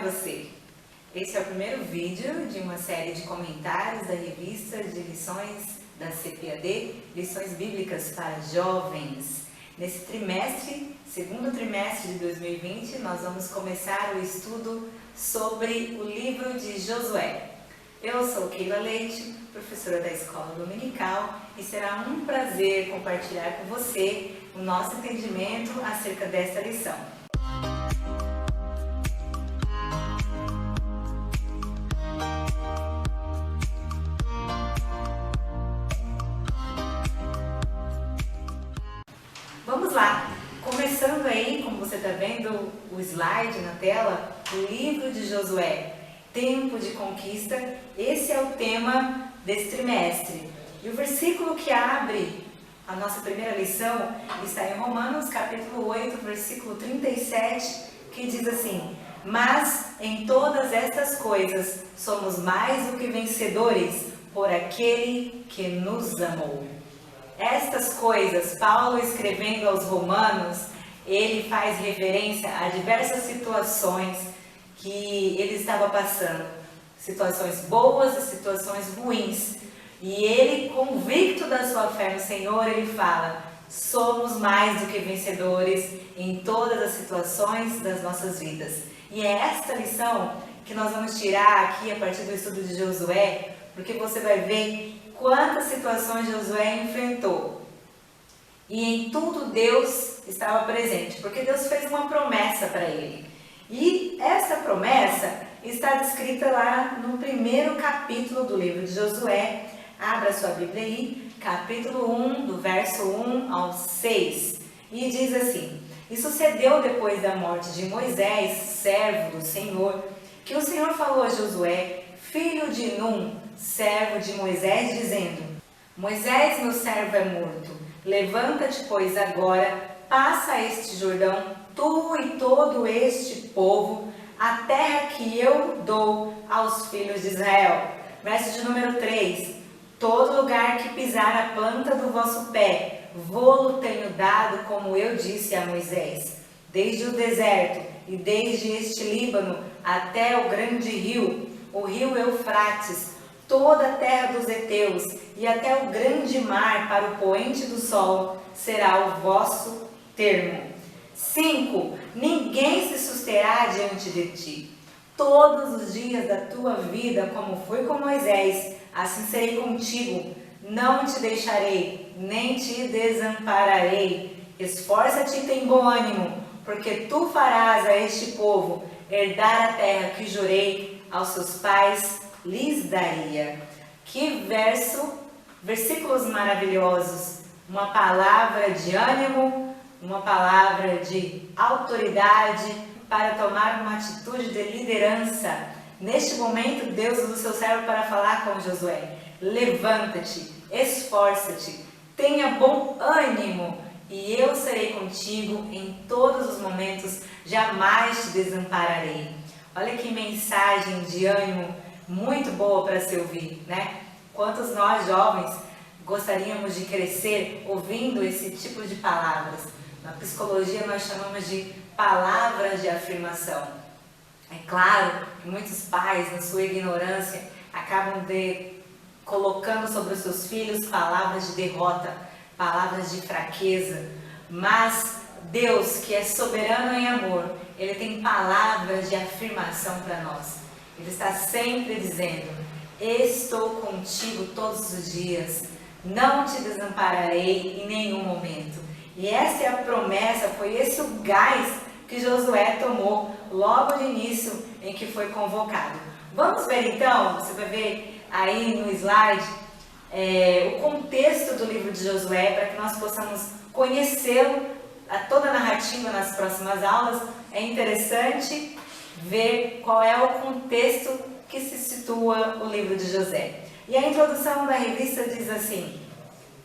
você! Esse é o primeiro vídeo de uma série de comentários da revista de lições da CPAD, Lições Bíblicas para Jovens. Nesse trimestre, segundo trimestre de 2020, nós vamos começar o estudo sobre o livro de Josué. Eu sou Keila Leite, professora da Escola Dominical, e será um prazer compartilhar com você o nosso entendimento acerca desta lição. Vamos lá! Começando aí, como você está vendo o slide na tela, o livro de Josué, Tempo de Conquista. Esse é o tema desse trimestre. E o versículo que abre a nossa primeira lição está em Romanos capítulo 8, versículo 37, que diz assim: mas em todas estas coisas somos mais do que vencedores por aquele que nos amou. Estas coisas, Paulo escrevendo aos Romanos, ele faz referência a diversas situações que ele estava passando, situações boas e situações ruins. E ele, convicto da sua fé no Senhor, ele fala: somos mais do que vencedores em todas as situações das nossas vidas. E é esta lição que nós vamos tirar aqui a partir do estudo de Josué, porque você vai ver quantas situações Josué enfrentou. E em tudo Deus estava presente, porque Deus fez uma promessa para ele. E essa promessa está descrita lá no primeiro capítulo do livro de Josué. Abra sua Bíblia aí, capítulo 1, do verso 1 ao 6. E diz assim: e sucedeu depois da morte de Moisés, servo do Senhor, que o Senhor falou a Josué, filho de Num, servo de Moisés, dizendo: Moisés, meu servo, é morto. Levanta-te, pois, agora, passa este Jordão, tu e todo este povo, a terra que eu dou aos filhos de Israel. Verso de número 3. Todo lugar que pisar a planta do vosso pé, vô-lo tenho dado, como eu disse a Moisés. Desde o deserto e desde este Líbano até o grande rio, o rio Eufrates, toda a terra dos heteus e até o grande mar para o poente do sol, será o vosso termo. 5. Ninguém se susterá diante de ti. Todos os dias da tua vida, como foi com Moisés, assim serei contigo. Não te deixarei, nem te desampararei. Esforça-te e tem bom ânimo, porque tu farás a este povo herdar a terra que jurei aos seus pais lhes daria. Que versículos maravilhosos, uma palavra de ânimo, uma palavra de autoridade para tomar uma atitude de liderança. Neste momento, Deus usa o seu servo para falar com Josué: levanta-te, esforça-te, tenha bom ânimo, e eu serei contigo em todos os momentos, jamais te desampararei. Olha que mensagem de ânimo muito boa para se ouvir, né? Quantos nós jovens gostaríamos de crescer ouvindo esse tipo de palavras? Na psicologia nós chamamos de palavras de afirmação. É claro que muitos pais, na sua ignorância, acabam colocando sobre os seus filhos palavras de derrota, palavras de fraqueza, mas Deus, que é soberano em amor, Ele tem palavras de afirmação para nós. Ele está sempre dizendo: estou contigo todos os dias, não te desampararei em nenhum momento. E essa é a promessa, foi esse o gás que Josué tomou logo de início em que foi convocado. Vamos ver então, você vai ver aí no slide o contexto do livro de Josué, para que nós possamos conhecê-lo, toda a narrativa nas próximas aulas. É interessante ver qual é o contexto que se situa o livro de Josué. E a introdução da revista diz assim: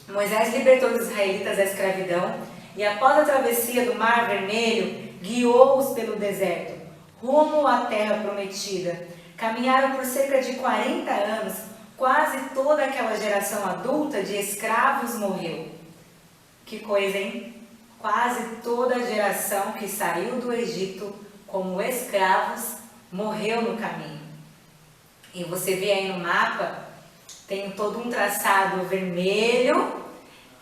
Moisés libertou os israelitas da escravidão e, após a travessia do Mar Vermelho, guiou-os pelo deserto, rumo à terra prometida. Caminharam por cerca de 40 anos, quase toda aquela geração adulta de escravos morreu. Que coisa, hein? Quase toda a geração que saiu do Egito como escravos morreu no caminho. E você vê aí no mapa, tem todo um traçado vermelho,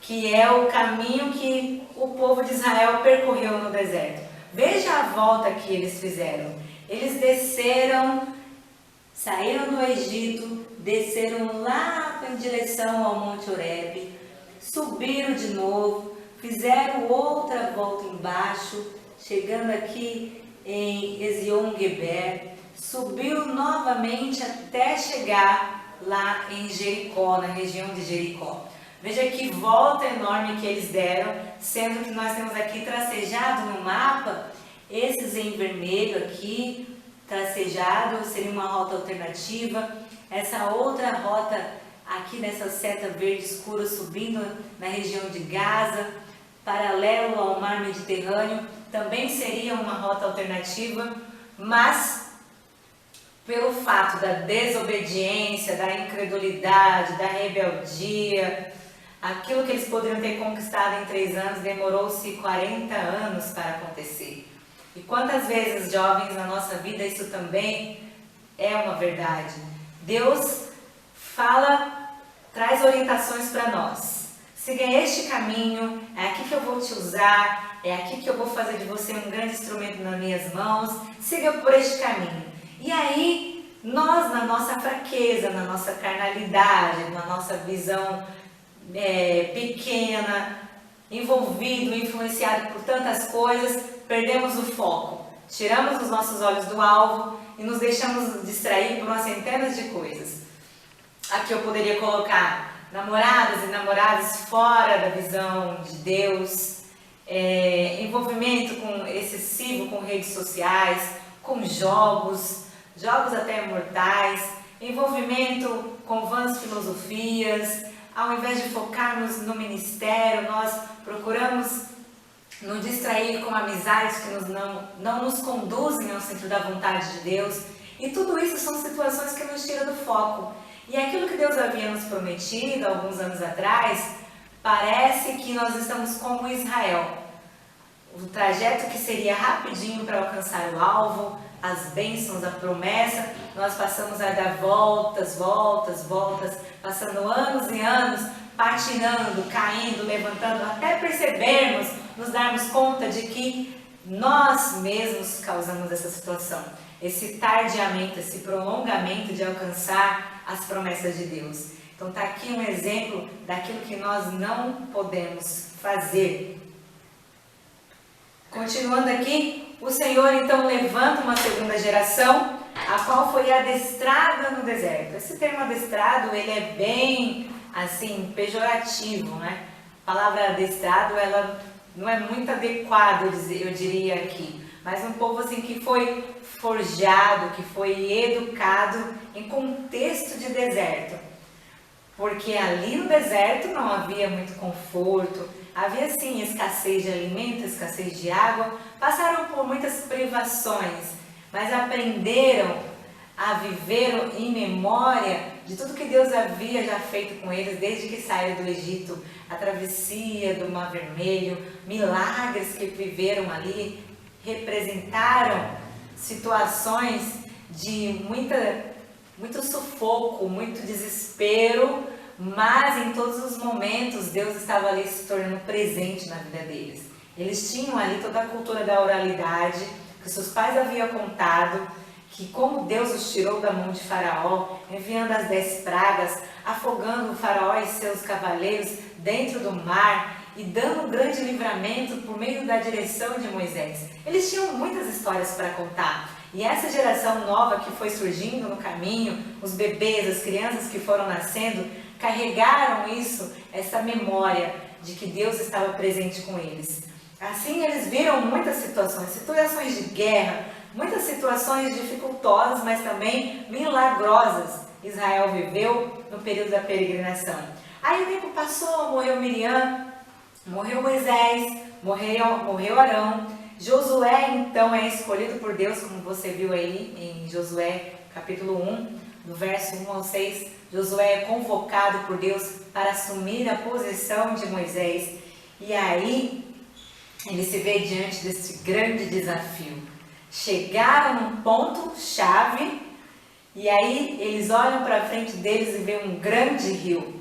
que é o caminho que o povo de Israel percorreu no deserto. Veja a volta que eles fizeram. Eles desceram, saíram do Egito, desceram lá em direção ao Monte Horebe, subiram de novo, fizeram outra volta embaixo, chegando aqui em Ezion-Geber, subiu novamente até chegar lá em Jericó, na região de Jericó. Veja que volta enorme que eles deram, sendo que nós temos aqui tracejado no mapa, esses em vermelho aqui, tracejado, seria uma rota alternativa. Essa outra rota aqui nessa seta verde escura subindo na região de Gaza, paralelo ao mar Mediterrâneo, também seria uma rota alternativa, mas pelo fato da desobediência, da incredulidade, da rebeldia, aquilo que eles poderiam ter conquistado em 3 anos demorou-se 40 anos para acontecer. E quantas vezes, jovens, na nossa vida isso também é uma verdade. Deus fala, traz orientações para nós. Siga este caminho, é aqui que eu vou te usar, é aqui que eu vou fazer de você um grande instrumento nas minhas mãos. Siga por este caminho. E aí, nós, na nossa fraqueza, na nossa carnalidade, na nossa visão pequena, envolvido, influenciado por tantas coisas, perdemos o foco, tiramos os nossos olhos do alvo e nos deixamos distrair por umas centenas de coisas. Aqui eu poderia colocar namoradas e namorados fora da visão de Deus, envolvimento excessivo com redes sociais, com jogos até mortais, envolvimento com vãs filosofias. Ao invés de focarmos no ministério, nós procuramos nos distrair com amizades que não nos conduzem ao centro da vontade de Deus. E tudo isso são situações que nos tiram do foco. E aquilo que Deus havia nos prometido alguns anos atrás, parece que nós estamos como Israel. O trajeto que seria rapidinho para alcançar o alvo, as bênçãos, a promessa, nós passamos a dar voltas, passando anos e anos, patinando, caindo, levantando, até percebermos, nos darmos conta de que nós mesmos causamos essa situação, esse tardiamento, esse prolongamento de alcançar as promessas de Deus. Então está aqui um exemplo daquilo que nós não podemos fazer. Continuando aqui, o Senhor então levanta uma segunda geração, a qual foi adestrada no deserto. Esse termo adestrado, ele é bem, assim, pejorativo, né? A palavra adestrado, ela não é muito adequada, eu diria aqui. Mas um povo assim que foi forjado, que foi educado em contexto de deserto. Porque ali no deserto não havia muito conforto, havia sim escassez de alimento, escassez de água, passaram por muitas privações, mas aprenderam a viver em memória de tudo que Deus havia já feito com eles desde que saíram do Egito, a travessia do Mar Vermelho, milagres que viveram ali, representaram situações de muito sufoco, muito desespero, mas em todos os momentos Deus estava ali se tornando presente na vida deles. Eles tinham ali toda a cultura da oralidade, que seus pais haviam contado, que como Deus os tirou da mão de Faraó, enviando as 10 pragas, afogando o Faraó e seus cavaleiros dentro do mar e dando um grande livramento por meio da direção de Moisés. Eles tinham muitas histórias para contar. E essa geração nova que foi surgindo no caminho, os bebês, as crianças que foram nascendo, carregaram isso, essa memória de que Deus estava presente com eles. Assim eles viram muitas situações de guerra, muitas situações dificultosas, mas também milagrosas. Israel viveu no período da peregrinação. Aí o tempo passou, morreu Miriam, morreu Moisés, morreu Arão. Josué então é escolhido por Deus, como você viu aí em Josué capítulo 1, do verso 1 ao 6. Josué é convocado por Deus para assumir a posição de Moisés. E aí ele se vê diante desse grande desafio. chegaram num ponto-chave e aí eles olham para frente deles e veem um grande rio,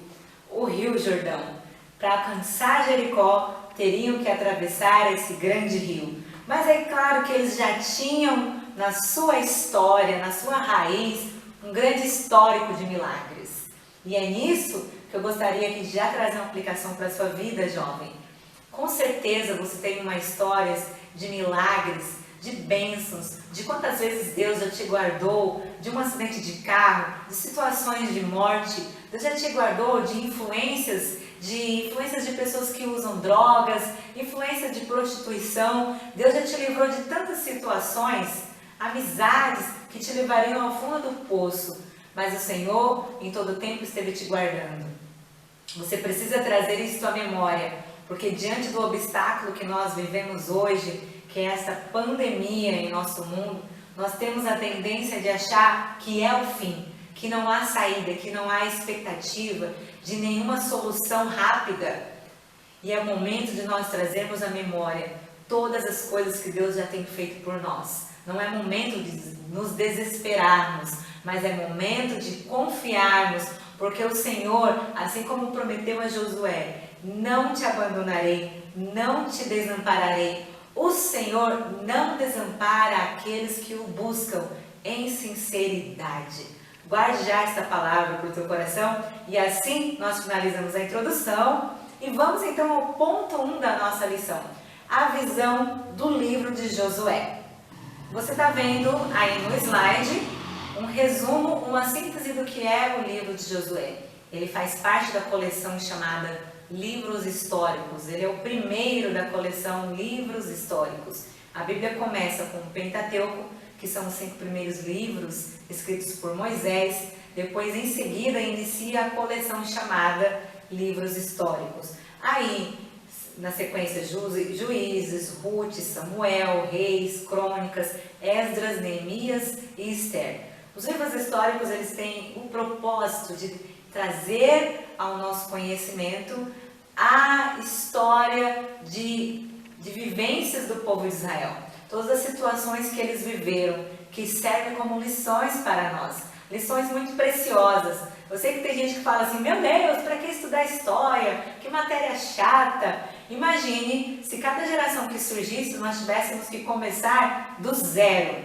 o Rio Jordão. Para alcançar Jericó, teriam que atravessar esse grande rio. Mas é claro que eles já tinham na sua história, na sua raiz, um grande histórico de milagres. E é nisso que eu gostaria aqui de já trazer uma aplicação para a sua vida, jovem. Com certeza você tem uma história de milagres, de bênçãos, de quantas vezes Deus já te guardou de um acidente de carro, de situações de morte. Deus já te guardou de influências de pessoas que usam drogas, influência de prostituição. Deus já te livrou de tantas situações, amizades que te levariam ao fundo do poço. Mas o Senhor em todo tempo esteve te guardando. Você precisa trazer isso à memória, porque diante do obstáculo que nós vivemos hoje, que é essa pandemia em nosso mundo, nós temos a tendência de achar que é o fim, que não há saída, que não há expectativa de nenhuma solução rápida. E é o momento de nós trazermos à memória todas as coisas que Deus já tem feito por nós. Não é momento de nos desesperarmos, mas é momento de confiarmos, porque o Senhor, assim como prometeu a Josué, não te abandonarei, não te desampararei. O Senhor não desampara aqueles que o buscam em sinceridade. Guarde já esta palavra para o teu coração e assim nós finalizamos a introdução e vamos então ao ponto 1 da nossa lição, a visão do livro de Josué. Você está vendo aí no slide um resumo, uma síntese do que é o livro de Josué. Ele faz parte da coleção chamada Livros Históricos. Ele é o primeiro da coleção Livros Históricos. A Bíblia começa com o Pentateuco, que são os 5 primeiros livros escritos por Moisés. Depois, em seguida, inicia a coleção chamada Livros Históricos. Aí, na sequência, Juízes, Ruth, Samuel, Reis, Crônicas, Esdras, Neemias e Esther. Os livros históricos, eles têm o propósito de trazer ao nosso conhecimento a história de vivências do povo de Israel. Todas as situações que eles viveram, que servem como lições para nós. Lições muito preciosas. Eu sei que tem gente que fala assim, meu Deus, para que estudar história? Que matéria chata. Imagine se cada geração que surgisse, nós tivéssemos que começar do zero.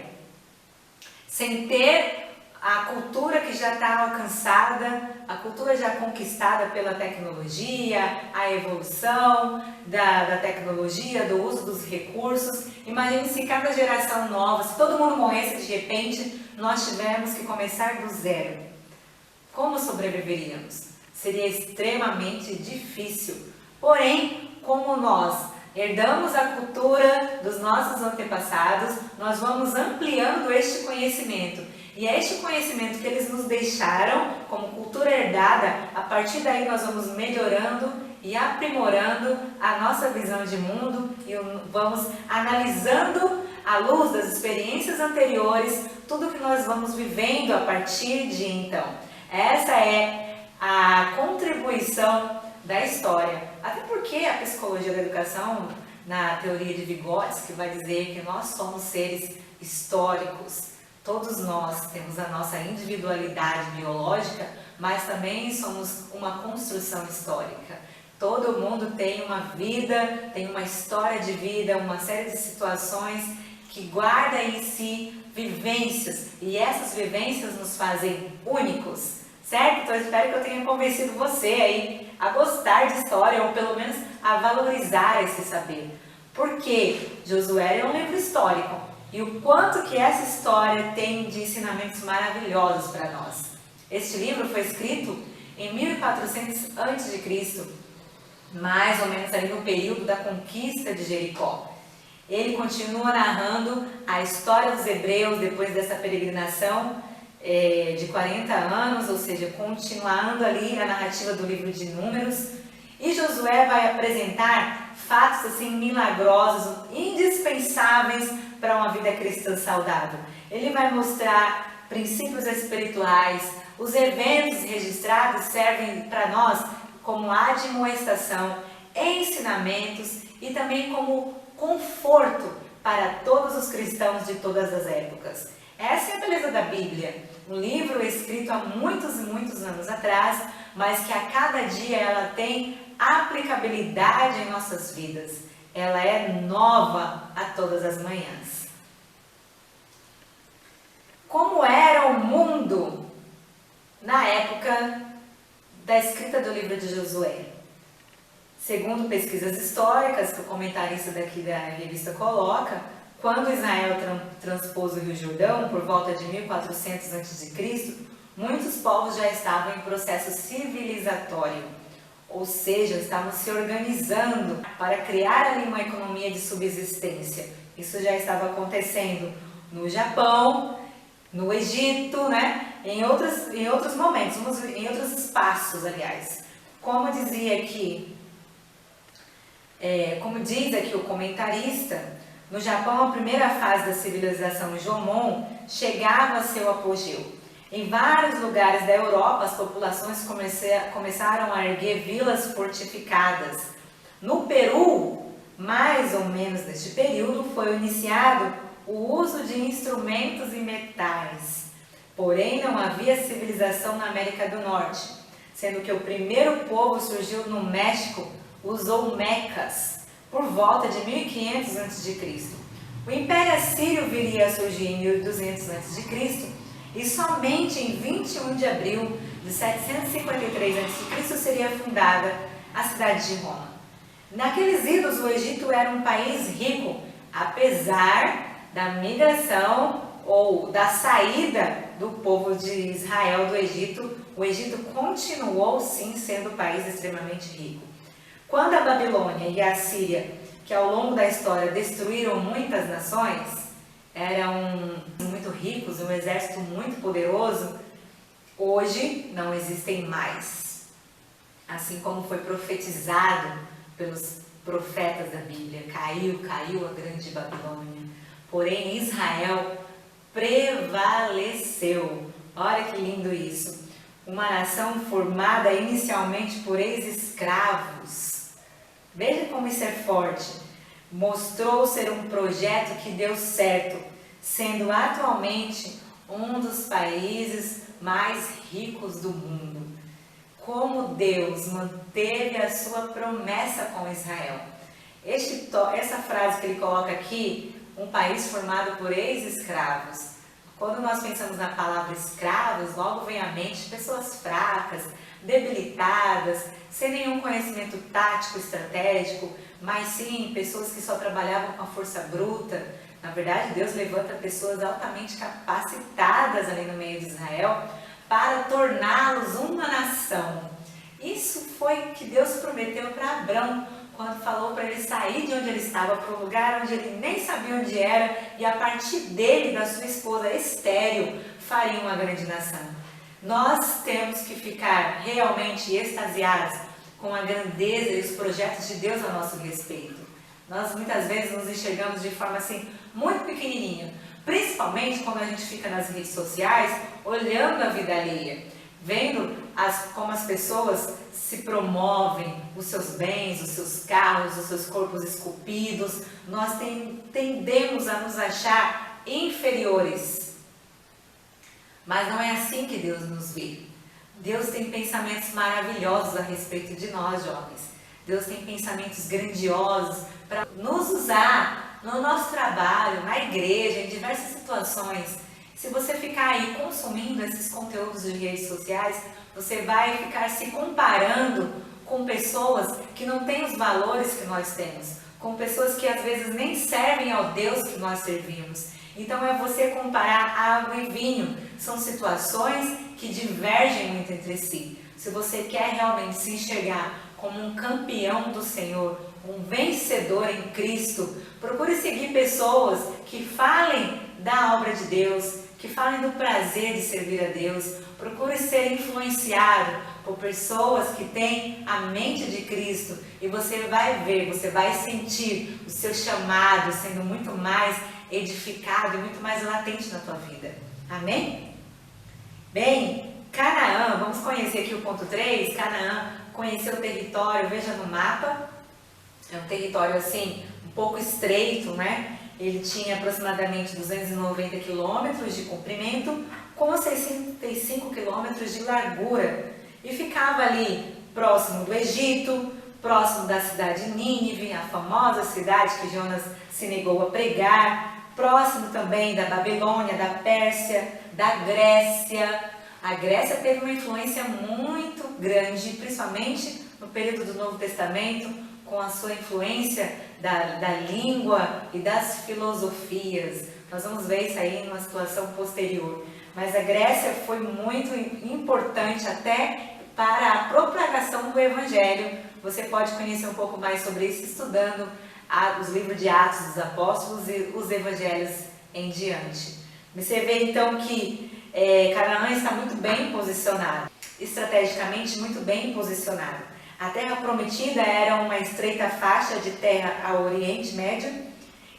Sem ter a cultura que já está alcançada, a cultura já conquistada pela tecnologia, a evolução da tecnologia, do uso dos recursos. Imagine se cada geração nova, se todo mundo morresse de repente, nós tivermos que começar do zero. Como sobreviveríamos? Seria extremamente difícil. Porém, como nós herdamos a cultura dos nossos antepassados, nós vamos ampliando este conhecimento. E é este conhecimento que eles nos deixaram como cultura herdada, a partir daí nós vamos melhorando e aprimorando a nossa visão de mundo e vamos analisando à luz das experiências anteriores tudo que nós vamos vivendo a partir de então. Essa é a contribuição da história. Até porque a psicologia da educação, na teoria de Vygotsky, vai dizer que nós somos seres históricos. Todos nós temos a nossa individualidade biológica, mas também somos uma construção histórica. Todo mundo tem uma vida, tem uma história de vida, uma série de situações que guarda em si vivências, e essas vivências nos fazem únicos, certo? Então eu espero que eu tenha convencido você aí a gostar de história, ou pelo menos a valorizar esse saber. Porque Josué é um livro histórico. E o quanto que essa história tem de ensinamentos maravilhosos para nós. Este livro foi escrito em 1400 a.C., mais ou menos ali no período da conquista de Jericó. Ele continua narrando a história dos hebreus depois dessa peregrinação de 40 anos, ou seja, continuando ali a narrativa do livro de Números. E Josué vai apresentar fatos assim milagrosos, indispensáveis para uma vida cristã saudável. Ele vai mostrar princípios espirituais, os eventos registrados servem para nós como admoestação, ensinamentos e também como conforto para todos os cristãos de todas as épocas. Essa é a beleza da Bíblia, um livro escrito há muitos e muitos anos atrás, mas que a cada dia ela tem aplicabilidade em nossas vidas. Ela é nova a todas as manhãs. Como era o mundo na época da escrita do livro de Josué? Segundo pesquisas históricas que o comentarista daqui da revista coloca, quando Israel transpôs o Rio Jordão, por volta de 1400 a.C., muitos povos já estavam em processo civilizatório, ou seja, estavam se organizando para criar ali uma economia de subsistência. Isso já estava acontecendo no Japão, no Egito, né? Em outros momentos, em outros espaços, aliás. Como diz aqui o comentarista, no Japão, a primeira fase da civilização Jomon chegava a seu apogeu. Em vários lugares da Europa, as populações começaram a erguer vilas fortificadas. No Peru, mais ou menos neste período, foi iniciado o uso de instrumentos e metais. Porém, não havia civilização na América do Norte, sendo que o primeiro povo surgiu no México, os Olmecas, por volta de 1500 a.C. O Império Assírio viria a surgir em 1200 a.C. e somente em 21 de abril de 753 a.C. seria fundada a cidade de Roma. Naqueles idos, o Egito era um país rico, apesar da migração ou da saída do povo de Israel do Egito. O Egito continuou sim sendo um país extremamente rico. Quando a Babilônia e a Assíria, que ao longo da história destruíram muitas nações, eram muito ricos, um exército muito poderoso, hoje não existem mais. Assim como foi profetizado pelos profetas da Bíblia, caiu a grande Babilônia. Porém, Israel prevaleceu. Olha que lindo isso. Uma nação formada inicialmente por ex-escravos. Veja como isso é forte. Mostrou ser um projeto que deu certo, sendo atualmente um dos países mais ricos do mundo. Como Deus manteve a sua promessa com Israel. Essa frase que ele coloca aqui, um país formado por ex-escravos. Quando nós pensamos na palavra escravos, logo vem à mente pessoas fracas, debilitadas, sem nenhum conhecimento tático, estratégico, mas sim pessoas que só trabalhavam com a força bruta. Na verdade, Deus levanta pessoas altamente capacitadas ali no meio de Israel para torná-los uma nação. Isso foi o que Deus prometeu para Abrão, quando falou para ele sair de onde ele estava para um lugar onde ele nem sabia onde era, e a partir dele e da sua esposa estéril faria uma grande nação. Nós temos que ficar realmente extasiados com a grandeza e os projetos de Deus a nosso respeito. Nós muitas vezes nos enxergamos de forma assim muito pequenininha, principalmente quando a gente fica nas redes sociais olhando a vida alheia, vendo como as pessoas se promovem, os seus bens, os seus carros, os seus corpos esculpidos. Nós tendemos a nos achar inferiores. Mas não é assim que Deus nos vê. Deus tem pensamentos maravilhosos a respeito de nós, jovens. Deus tem pensamentos grandiosos para nos usar no nosso trabalho, na igreja, em diversas situações. Se você ficar aí consumindo esses conteúdos de redes sociais, você vai ficar se comparando com pessoas que não têm os valores que nós temos, com pessoas que às vezes nem servem ao Deus que nós servimos. Então é você comparar água e vinho. São situações que divergem muito entre si. Se você quer realmente se enxergar como um campeão do Senhor, um vencedor em Cristo, procure seguir pessoas que falem da obra de Deus, que falem do prazer de servir a Deus. Procure ser influenciado por pessoas que têm a mente de Cristo, e você vai ver, você vai sentir o seu chamado sendo muito mais edificado e muito mais latente na tua vida. Amém? Bem, Canaã, vamos conhecer aqui o ponto 3, Canaã, conhecer o território, veja no mapa, é um território assim, um pouco estreito, né? Ele tinha aproximadamente 290 quilômetros de comprimento, com 65 quilômetros de largura, e ficava ali próximo do Egito, próximo da cidade de Nínive, a famosa cidade que Jonas se negou a pregar, próximo também da Babilônia, da Pérsia, da Grécia. A Grécia teve uma influência muito grande, principalmente no período do Novo Testamento, com a sua influência da língua e das filosofias. Nós vamos ver isso aí numa situação posterior. Mas a Grécia foi muito importante até para a propagação do Evangelho. Você pode conhecer um pouco mais sobre isso estudando os livros de Atos dos Apóstolos e os Evangelhos em diante. Você vê então que Canaã está muito bem posicionado, estrategicamente muito bem posicionado. A terra prometida era uma estreita faixa de terra ao Oriente Médio,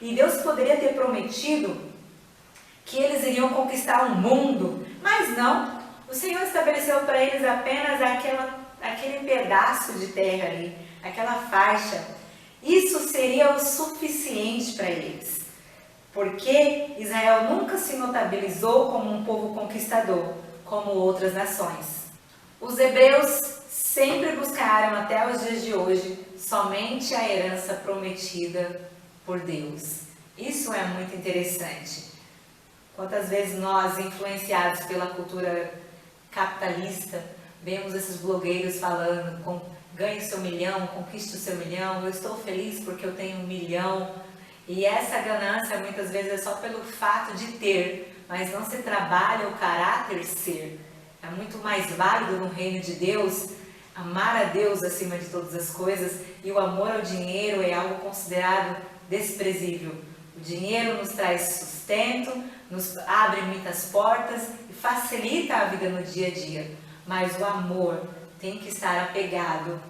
e Deus poderia ter prometido que eles iriam conquistar o mundo, mas não. O Senhor estabeleceu para eles apenas aquele pedaço de terra ali, aquela faixa. Isso seria o suficiente para eles, porque Israel nunca se notabilizou como um povo conquistador, como outras nações. Os hebreus sempre buscaram até os dias de hoje somente a herança prometida por Deus. Isso é muito interessante. Quantas vezes nós, influenciados pela cultura capitalista, vemos esses blogueiros falando, ganhe o seu milhão, conquiste o seu milhão, eu estou feliz porque eu tenho 1 milhão. E essa ganância muitas vezes é só pelo fato de ter, mas não se trabalha o caráter ser. É muito mais válido no reino de Deus amar a Deus acima de todas as coisas, e o amor ao dinheiro é algo considerado desprezível. O dinheiro nos traz sustento, nos abre muitas portas e facilita a vida no dia a dia, mas o amor tem que estar apegado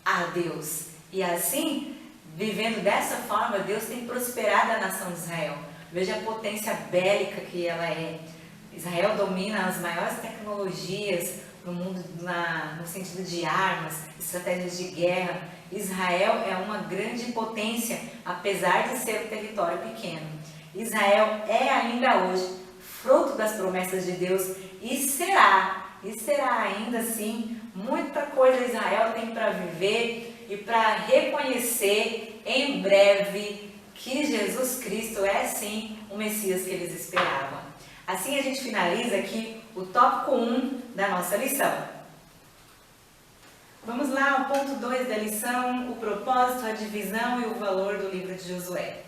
a Deus. E assim, vivendo dessa forma, Deus tem prosperado a nação de Israel. Veja a potência bélica que ela é. Israel domina as maiores tecnologias no mundo, no sentido de armas, estratégias de guerra. Israel é uma grande potência, apesar de ser um território pequeno. Israel é ainda hoje fruto das promessas de Deus e será ainda assim. Muita coisa Israel tem para viver e para reconhecer em breve que Jesus Cristo é sim o Messias que eles esperavam. Assim a gente finaliza aqui o tópico 1 da nossa lição. Vamos lá ao ponto 2 da lição, o propósito, a divisão e o valor do livro de Josué.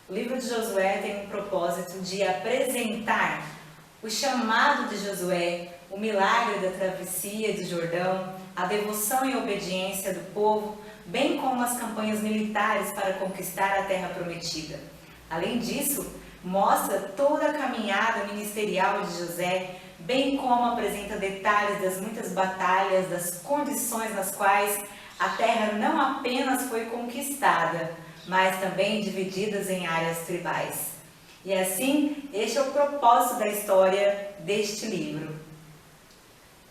O livro de Josué tem um propósito de apresentar o chamado de Josué, o milagre da travessia do Jordão, a devoção e obediência do povo, bem como as campanhas militares para conquistar a terra prometida. Além disso, mostra toda a caminhada ministerial de José, bem como apresenta detalhes das muitas batalhas, das condições nas quais a terra não apenas foi conquistada, mas também divididas em áreas tribais. E assim, este é o propósito da história deste livro.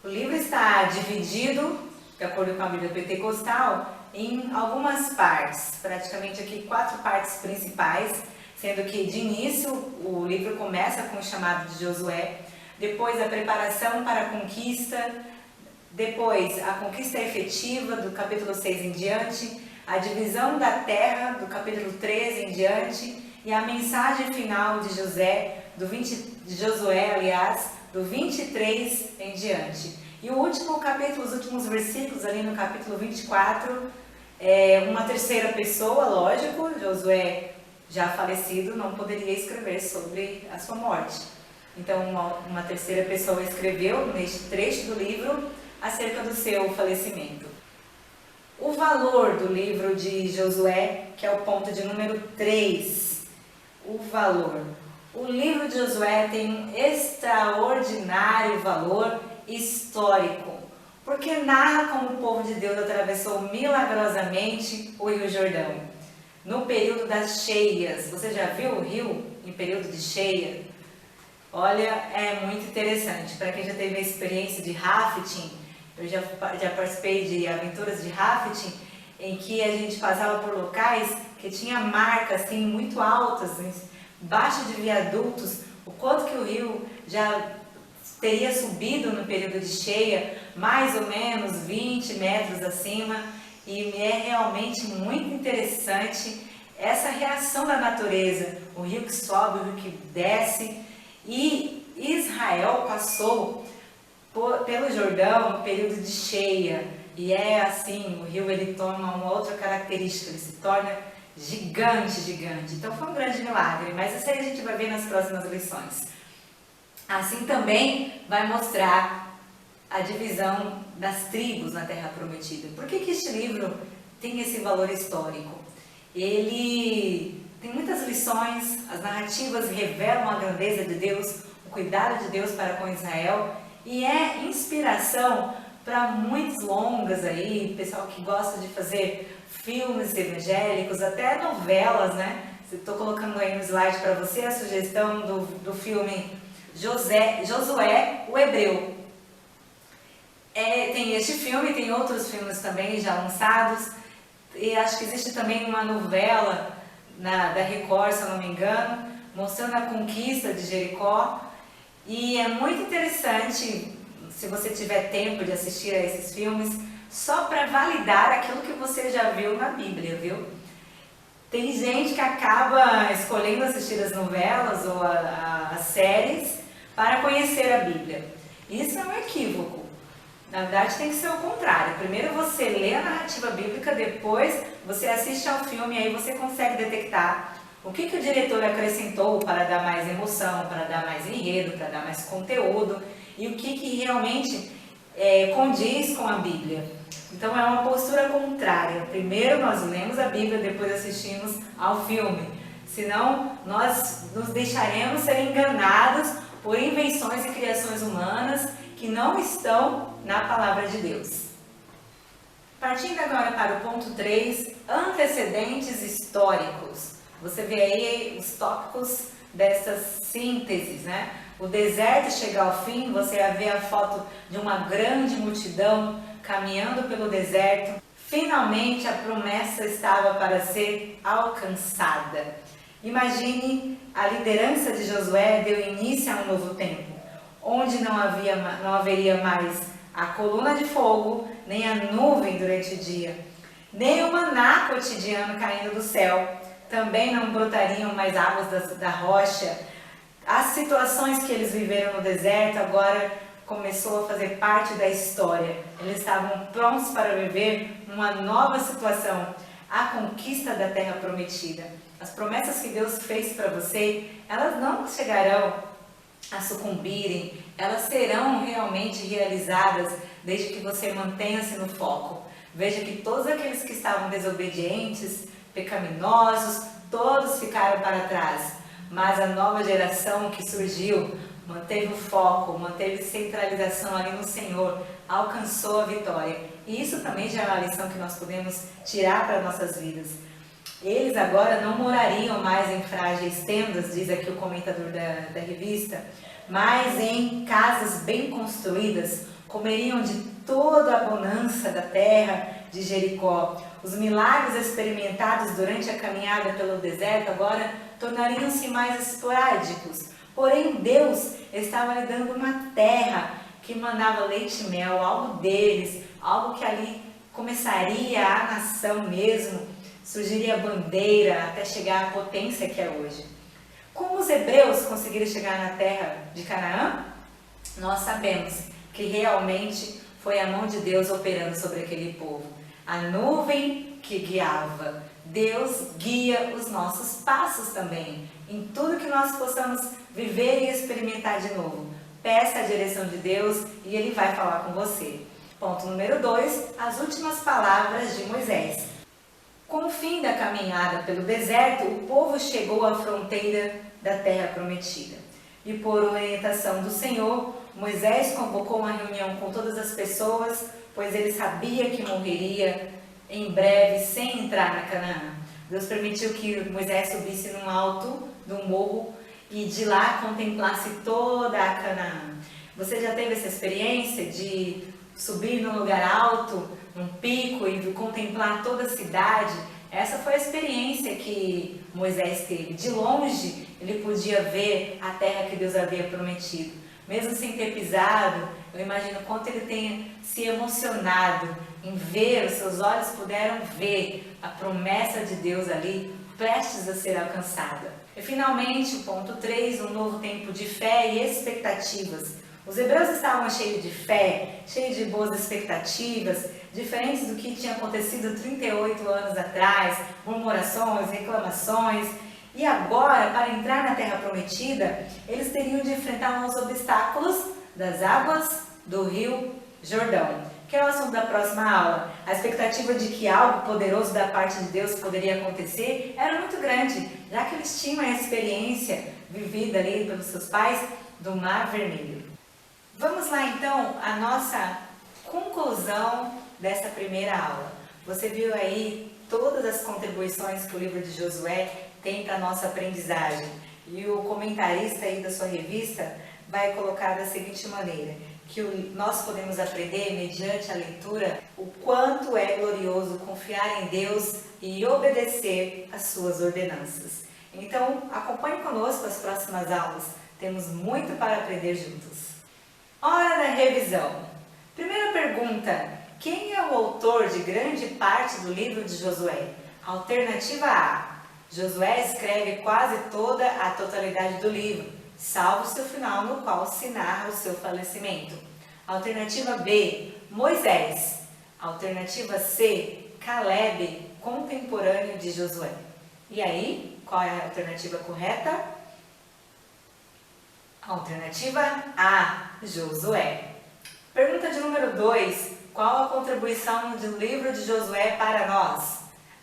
O livro está dividido, de acordo com a Bíblia Pentecostal, em algumas partes, praticamente aqui 4 partes principais, sendo que de início o livro começa com o chamado de Josué, depois a preparação para a conquista, depois a conquista efetiva do capítulo 6 em diante, a divisão da terra do capítulo 13 em diante e a mensagem final de Josué, do 23 em diante. E o último capítulo, os últimos versículos ali no capítulo 24, é uma terceira pessoa, lógico, Josué já falecido não poderia escrever sobre a sua morte. Então uma terceira pessoa escreveu neste trecho do livro acerca do seu falecimento. O valor do livro de Josué, que é o ponto de número 3, o valor. O livro de Josué tem um extraordinário valor histórico, porque narra como o povo de Deus atravessou milagrosamente o Rio Jordão. No período das cheias, você já viu o rio em período de cheia? Olha, é muito interessante. Para quem já teve a experiência de rafting, eu já participei de aventuras de rafting, em que a gente passava por locais que tinha marcas assim, muito altas, embaixo de viadutos, o quanto que o rio já teria subido no período de cheia, mais ou menos 20 metros acima, e é realmente muito interessante essa reação da natureza, o rio que sobe, o rio que desce. E Israel passou pelo Jordão no período de cheia, e é assim, o rio ele toma uma outra característica, ele se torna gigante, gigante. Então foi um grande milagre, mas isso aí a gente vai ver nas próximas lições. Assim também vai mostrar a divisão das tribos na Terra Prometida. Por que este livro tem esse valor histórico? Ele tem muitas lições, as narrativas revelam a grandeza de Deus, o cuidado de Deus para com Israel, e é inspiração para muitos longas aí, pessoal que gosta de fazer filmes evangélicos, até novelas, né? Estou colocando aí no slide para você a sugestão do filme Josué, o Hebreu. Tem este filme, tem outros filmes também já lançados, e acho que existe também uma novela da Record, se eu não me engano, mostrando a conquista de Jericó, e é muito interessante, se você tiver tempo de assistir a esses filmes, só para validar aquilo que você já viu na Bíblia, viu? Tem gente que acaba escolhendo assistir as novelas ou as séries para conhecer a Bíblia. Isso é um equívoco. Na verdade, tem que ser o contrário. Primeiro você lê a narrativa bíblica, depois você assiste ao filme e aí você consegue detectar o que o diretor acrescentou para dar mais emoção, para dar mais enredo, para dar mais conteúdo e o que realmente condiz com a Bíblia. Então é uma postura contrária. Primeiro nós lemos a Bíblia, depois assistimos ao filme. Senão nós nos deixaremos ser enganados por invenções e criações humanas que não estão na palavra de Deus. Partindo agora para o ponto 3, antecedentes históricos. Você vê aí os tópicos dessas sínteses, né? O deserto chega ao fim, você vê a foto de uma grande multidão caminhando pelo deserto. Finalmente a promessa estava para ser alcançada. Imagine, a liderança de Josué deu início a um novo tempo, onde não haveria mais a coluna de fogo, nem a nuvem durante o dia, nem o maná cotidiano caindo do céu. Também não brotariam mais águas da rocha. As situações que eles viveram no deserto agora começou a fazer parte da história. Eles estavam prontos para viver uma nova situação, a conquista da Terra Prometida. As promessas que Deus fez para você, elas não chegarão a sucumbirem, elas serão realmente realizadas desde que você mantenha-se no foco. Veja que todos aqueles que estavam desobedientes, pecaminosos, todos ficaram para trás, mas a nova geração que surgiu manteve o foco, manteve centralização ali no Senhor, alcançou a vitória. E isso também já é uma lição que nós podemos tirar para nossas vidas. Eles agora não morariam mais em frágeis tendas, diz aqui o comentador da revista, mas em casas bem construídas, comeriam de toda a bonança da terra de Jericó. Os milagres experimentados durante a caminhada pelo deserto agora tornariam-se mais esporádicos. Porém, Deus estava lhe dando uma terra que mandava leite e mel, algo deles, algo que ali começaria a nação mesmo, surgiria a bandeira até chegar à potência que é hoje. Como os hebreus conseguiram chegar na terra de Canaã? Nós sabemos que realmente foi a mão de Deus operando sobre aquele povo. A nuvem que guiava. Deus guia os nossos passos também, em tudo que nós possamos viver e experimentar de novo. Peça a direção de Deus e Ele vai falar com você. Ponto número 2, as últimas palavras de Moisés. Com o fim da caminhada pelo deserto, o povo chegou à fronteira da terra prometida. E por orientação do Senhor, Moisés convocou uma reunião com todas as pessoas, pois ele sabia que morreria em breve sem entrar na Canaã. Deus permitiu que Moisés subisse num alto de um morro e de lá contemplasse toda a Canaã. Você já teve essa experiência de subir num lugar alto, num pico e contemplar toda a cidade? Essa foi a experiência que Moisés teve. De longe, ele podia ver a terra que Deus havia prometido. Mesmo sem ter pisado, eu imagino quanto ele tenha se emocionado em ver, os seus olhos puderam ver a promessa de Deus ali prestes a ser alcançada. E finalmente, o ponto 3, um novo tempo de fé e expectativas. Os hebreus estavam cheios de fé, cheios de boas expectativas, diferentes do que tinha acontecido 38 anos atrás, murmurações, reclamações. E agora, para entrar na Terra Prometida, eles teriam de enfrentar os obstáculos das águas do Rio Jordão, que é o assunto da próxima aula. A expectativa de que algo poderoso da parte de Deus poderia acontecer era muito grande, já que eles tinham a experiência vivida ali pelos seus pais do Mar Vermelho. Vamos lá então a nossa conclusão dessa primeira aula. Você viu aí todas as contribuições que o livro de Josué tem para a nossa aprendizagem. E o comentarista aí da sua revista vai colocar da seguinte maneira, que nós podemos aprender mediante a leitura o quanto é glorioso confiar em Deus e obedecer às suas ordenanças. Então acompanhe conosco as próximas aulas, temos muito para aprender juntos. Hora da revisão. Primeira pergunta: quem é o autor de grande parte do livro de Josué? Alternativa A: Josué escreve quase toda a totalidade do livro, salvo seu final no qual se narra o seu falecimento. Alternativa B: Moisés. Alternativa C: Caleb, contemporâneo de Josué. E aí, qual é a alternativa correta? Alternativa A: Josué. Pergunta de número 2. Qual a contribuição do livro de Josué para nós?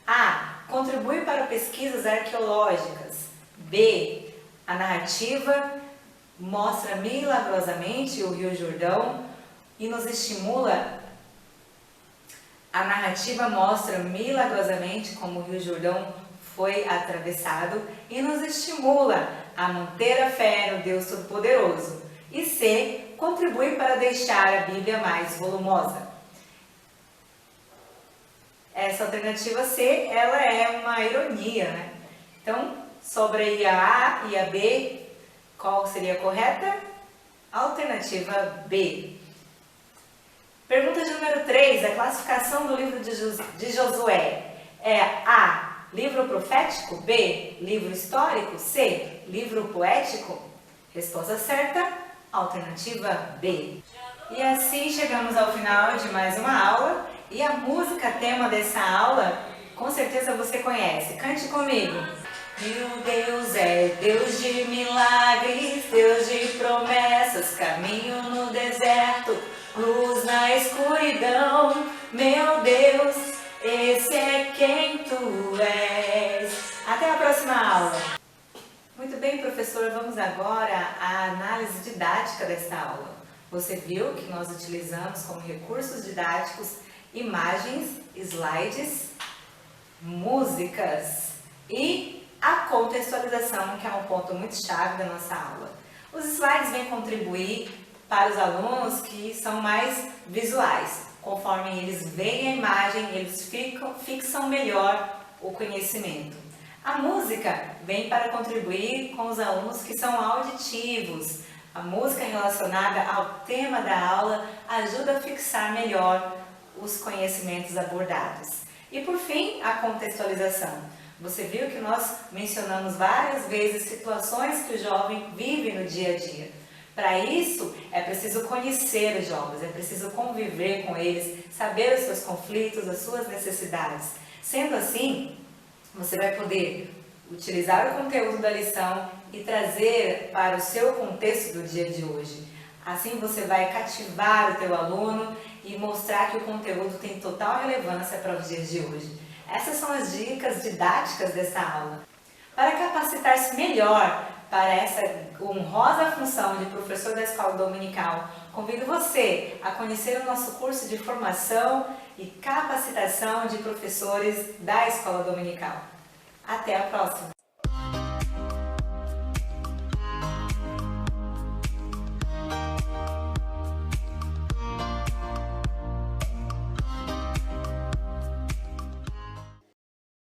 A: contribui para pesquisas arqueológicas. B: a narrativa mostra milagrosamente o Rio Jordão e nos estimula. A narrativa mostra milagrosamente como o Rio Jordão foi atravessado e nos estimula a manter a fé no Deus Todo-Poderoso. E C: contribui para deixar a Bíblia mais volumosa. Essa alternativa C, ela é uma ironia, né? Então, sobra aí a A e a B. Qual seria a correta? Alternativa B. Pergunta de número 3. A classificação do livro de Josué é A: livro profético? B: livro histórico? C: livro poético? Resposta certa, alternativa B. E assim chegamos ao final de mais uma aula. E a música tema dessa aula, com certeza você conhece. Cante comigo. Meu Deus é Deus de milagres, Deus de promessas, caminho no deserto, luz na escuridão. Meu Deus, esse é quem tu és. Até a próxima aula. Muito bem, professor, vamos agora à análise didática desta aula. Você viu que nós utilizamos como recursos didáticos imagens, slides, músicas e a contextualização, que é um ponto muito chave da nossa aula. Os slides vêm contribuir para os alunos que são mais visuais. Conforme eles veem a imagem, eles fixam melhor o conhecimento. A música vem para contribuir com os alunos que são auditivos. A música relacionada ao tema da aula ajuda a fixar melhor os conhecimentos abordados. E por fim, a contextualização. Você viu que nós mencionamos várias vezes situações que o jovem vive no dia a dia. Para isso, é preciso conhecer os jovens, é preciso conviver com eles, saber os seus conflitos, as suas necessidades. Sendo assim, você vai poder utilizar o conteúdo da lição e trazer para o seu contexto do dia de hoje. Assim você vai cativar o teu aluno e mostrar que o conteúdo tem total relevância para os dias de hoje. Essas são as dicas didáticas dessa aula. Para capacitar-se melhor para essa honrosa função de professor da escola dominical, convido você a conhecer o nosso curso de formação e capacitação de professores da escola dominical. Até a próxima!